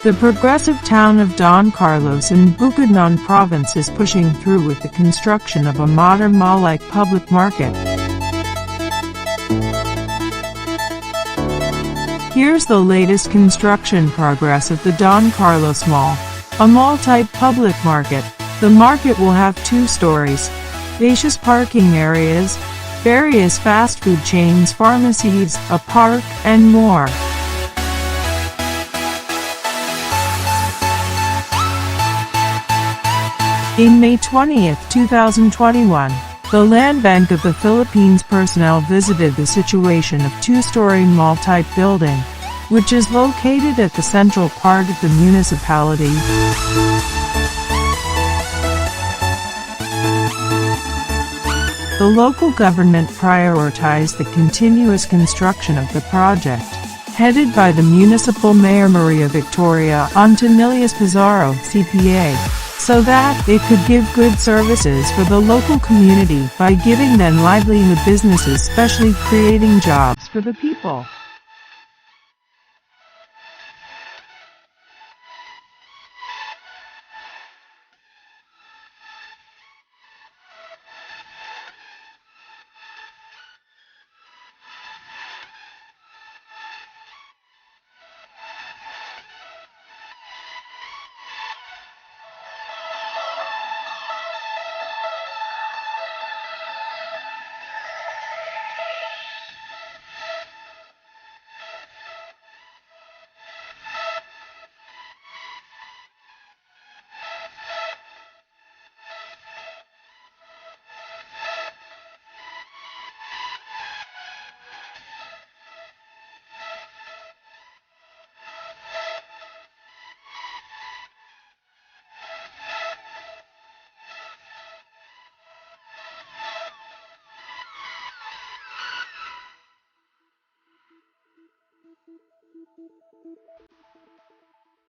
The progressive town of Don Carlos in Bukidnon province is pushing through with the construction of a modern mall-like public market. Here's the latest construction progress of the Don Carlos Mall, a mall-type public market. The market will have 2 stories, spacious parking areas, various fast food chains, pharmacies, a park, and more. In May 20, 2021, the Land Bank of the Philippines personnel visited the situation of 2-story mall-type building, which is located at the central part of the municipality. The local government prioritized the continuous construction of the project, headed by the municipal mayor Maria Victoria Antonilias Pizarro, CPA, so that it could give good services for the local community by giving them livelihood businesses, especially creating jobs for the people.